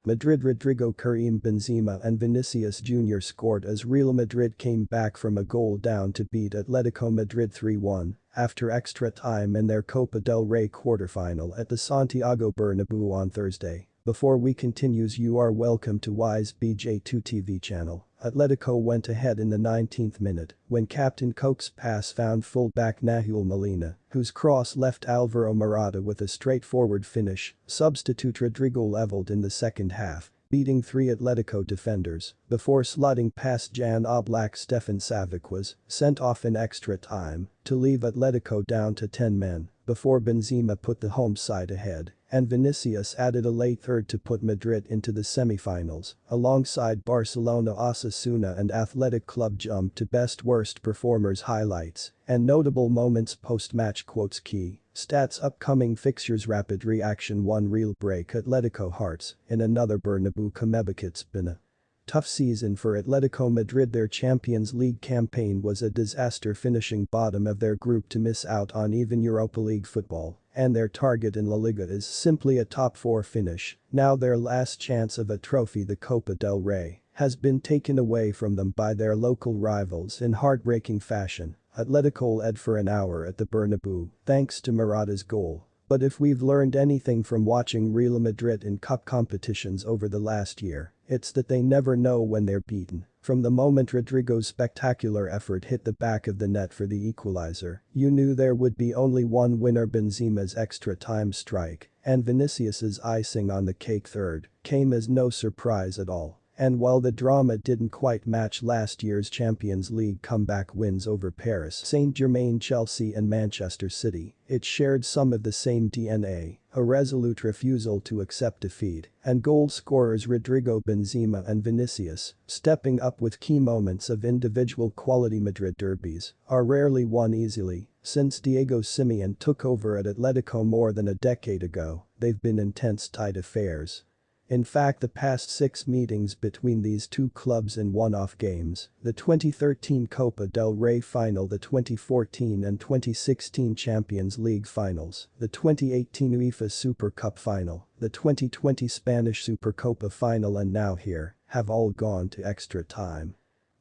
Madrid. Rodrigo, Karim Benzema and Vinicius Jr. scored as Real Madrid came back from a goal down to beat Atletico Madrid 3-1 after extra time in their Copa del Rey quarterfinal at the Santiago Bernabeu on Thursday. Before we continues, you are welcome to Wise BJ2 TV channel. Atletico went ahead in the 19th minute when Captain Coke's pass found fullback Nahuel Molina, whose cross left Alvaro Morata with a straightforward finish. Substitute Rodrigo leveled in the second half, beating three Atletico defenders before sliding past Jan Oblak. Stefan Savic was sent off in extra time to leave Atletico down to 10 men before Benzema put the home side ahead, and Vinicius added a late third to put Madrid into the semi-finals. Alongside Barcelona, Osasuna and Athletic Club jump to best-worst performers highlights and notable moments post-match quotes. Key stats: upcoming fixtures, rapid reaction, 1 Real break, Atletico Hearts in another Bernabeu, Comebacits Bina. Tough season for Atletico Madrid. Their Champions League campaign was a disaster, finishing bottom of their group to miss out on even Europa League football, and their target in La Liga is simply a top 4 finish. Now their last chance of a trophy, the Copa del Rey, has been taken away from them by their local rivals in heartbreaking fashion. Atletico led for an hour at the Bernabeu thanks to Morata's goal. But if we've learned anything from watching Real Madrid in cup competitions over the last year, it's that they never know when they're beaten. From the moment Rodrigo's spectacular effort hit the back of the net for the equalizer, you knew there would be only one winner. Benzema's extra time strike and Vinicius's icing on the cake third came as no surprise at all. And while the drama didn't quite match last year's Champions League comeback wins over Paris Saint-Germain, Chelsea and Manchester City, it shared some of the same DNA, a resolute refusal to accept defeat, and goal scorers Rodrigo, Benzema and Vinicius stepping up with key moments of individual quality. Madrid derbies are rarely won easily. Since Diego Simeone took over at Atletico more than a decade ago, they've been intense, tight affairs. In fact, the past 6 meetings between these two clubs in one-off games, the 2013 Copa del Rey final, the 2014 and 2016 Champions League finals, the 2018 UEFA Super Cup final, the 2020 Spanish Supercopa final and now here, have all gone to extra time.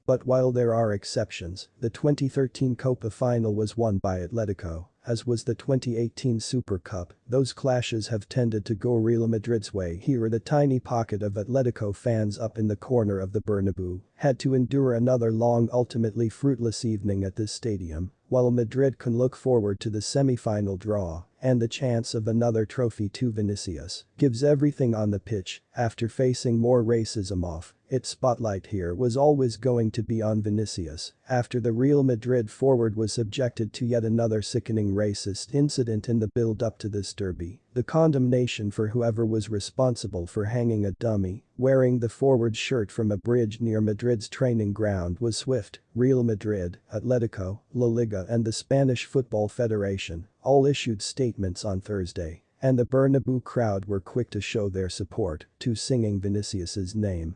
But while there are exceptions, the 2013 Copa final was won by Atletico, as was the 2018 Super Cup. Those clashes have tended to go Real Madrid's way. Here the tiny pocket of Atletico fans up in the corner of the Bernabeu had to endure another long, ultimately fruitless evening at this stadium, while Madrid can look forward to the semi-final draw and the chance of another trophy too. Vinicius gives everything on the pitch after facing more racism off. Its spotlight here was always going to be on Vinicius after the Real Madrid forward was subjected to yet another sickening racist incident in the build-up to this derby. The condemnation for whoever was responsible for hanging a dummy wearing the forward shirt from a bridge near Madrid's training ground was swift. Real Madrid, Atletico, La Liga and the Spanish Football Federation all issued statements on Thursday, and the Bernabeu crowd were quick to show their support to singing Vinicius's name.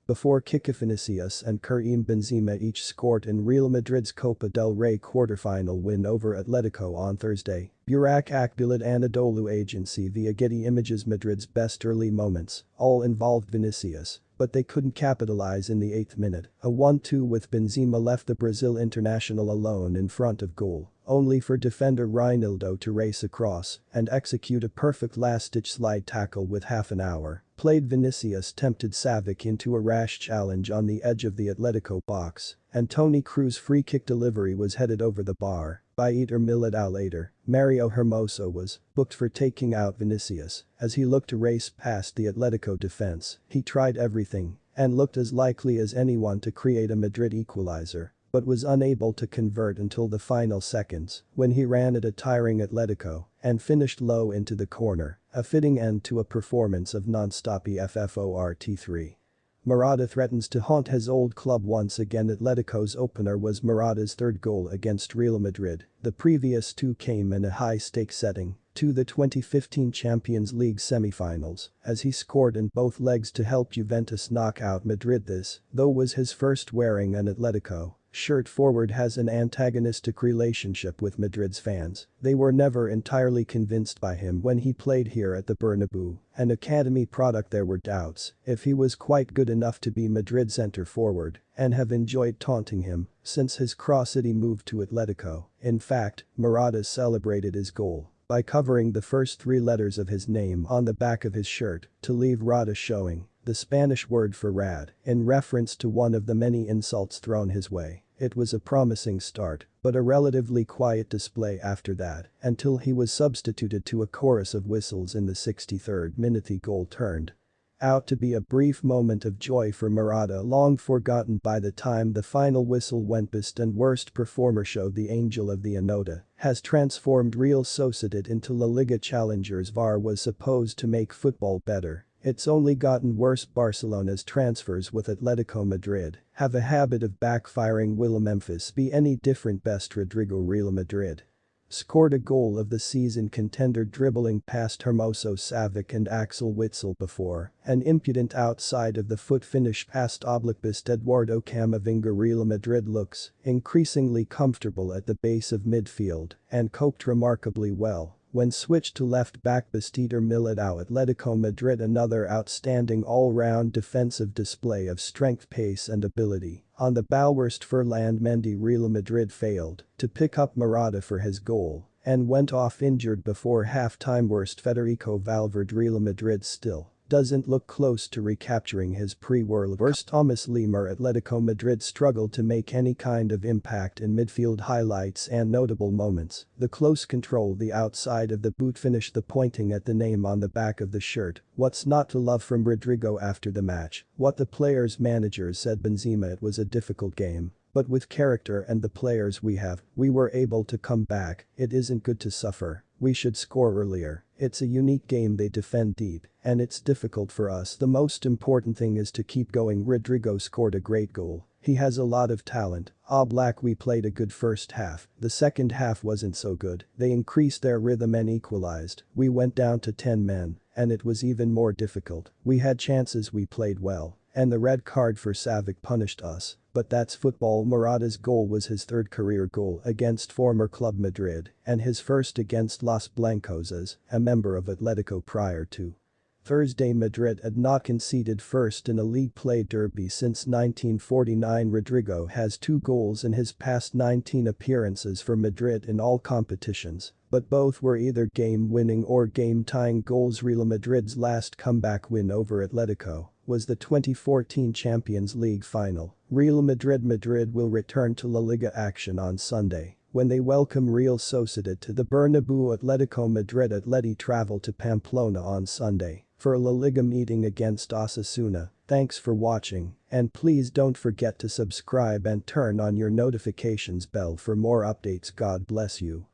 Before kickoff, Vinicius and Karim Benzema each scored in Real Madrid's Copa del Rey quarterfinal win over Atletico on Thursday. Burak Akbulut Anadolu Agency via Getty Images. Madrid's best early moments all involved Vinicius, but they couldn't capitalize in the 8th minute. A 1-2 with Benzema left the Brazil international alone in front of goal, only for defender Reinildo to race across and execute a perfect last-ditch slide tackle with half an hour played. Vinicius tempted Savic into a rash challenge on the edge of the Atletico box, and Toni Kroos's free-kick delivery was headed over the bar by Eder Militao. Later, Mario Hermoso was booked for taking out Vinicius as he looked to race past the Atletico defense. He tried everything and looked as likely as anyone to create a Madrid equalizer, but was unable to convert until the final seconds when he ran at a tiring Atletico and finished low into the corner, a fitting end to a performance of non-stop EFFORT3. Morata threatens to haunt his old club once again. Atletico's opener was Morata's 3rd goal against Real Madrid. The previous 2 came in a high-stakes setting to the 2015 Champions League semi-finals, as he scored in both legs to help Juventus knock out Madrid. This, though, was his first wearing an Atletico shirt forward has an antagonistic relationship with Madrid's fans. They were never entirely convinced by him when he played here at the Bernabeu, an academy product. There were doubts if he was quite good enough to be Madrid centre forward and have enjoyed taunting him since his Cross-City move to Atletico. In fact, Morata celebrated his goal by covering the first three letters of his name on the back of his shirt to leave Rada showing, the Spanish word for rad, in reference to one of the many insults thrown his way. It was a promising start, but a relatively quiet display after that, until he was substituted to a chorus of whistles in the 63rd minute. The goal turned out to be a brief moment of joy for Morata, long forgotten by the time the final whistle went. Best and worst performer show. The angel of the Anota has transformed Real Sociedad into La Liga challengers. VAR was supposed to make football better. It's only gotten worse. Barcelona's transfers with Atletico Madrid have a habit of backfiring. Will Memphis be any different? Best Rodrigo. Real Madrid scored a goal of the season contender dribbling past Hermoso Savic and Axel Witsel before an impudent outside of the foot finish past Obliquist Eduardo Camavinga. Real Madrid looks increasingly comfortable at the base of midfield and coped remarkably well when switched to left back Bastida Militao. Atletico Madrid another outstanding all-round defensive display of strength, pace and ability. On the bow worst Ferland Mendy. Real Madrid failed to pick up Morata for his goal and went off injured before half-time. Worst Federico Valverde. Real Madrid still doesn't look close to recapturing his pre-World Cup. Worst Thomas Lemar. Atletico Madrid struggled to make any kind of impact in midfield. Highlights and notable moments: the close control, the outside of the boot finish, the pointing at the name on the back of the shirt. What's not to love from Rodrigo after the match? What the players' managers said. Benzema: it was a difficult game, but with character and the players we have, we were able to come back. It isn't good to suffer. We should score earlier. It's a unique game. They defend deep and it's difficult for us. The most important thing is to keep going. Rodrigo scored a great goal. He has a lot of talent. Black. We played a good first half. The second half wasn't so good. They increased their rhythm and equalized. We went down to 10 men and it was even more difficult. We had chances, we played well, and the red card for Savic punished us. But that's football. Morata's goal was his third career goal against former Club Madrid and his first against Los Blancos as a member of Atletico prior to Thursday. Madrid had not conceded first in a league play derby since 1949. Rodrigo has 2 goals in his past 19 appearances for Madrid in all competitions, but both were either game-winning or game-tying goals. Real Madrid's last comeback win over Atletico was the 2014 Champions League final. Real Madrid will return to La Liga action on Sunday when they welcome Real Sociedad to the Bernabeu. Atletico Madrid Atleti travel to Pamplona on Sunday for a La Liga meeting against Osasuna. Thanks for watching and please don't forget to subscribe and turn on your notifications bell for more updates. God bless you.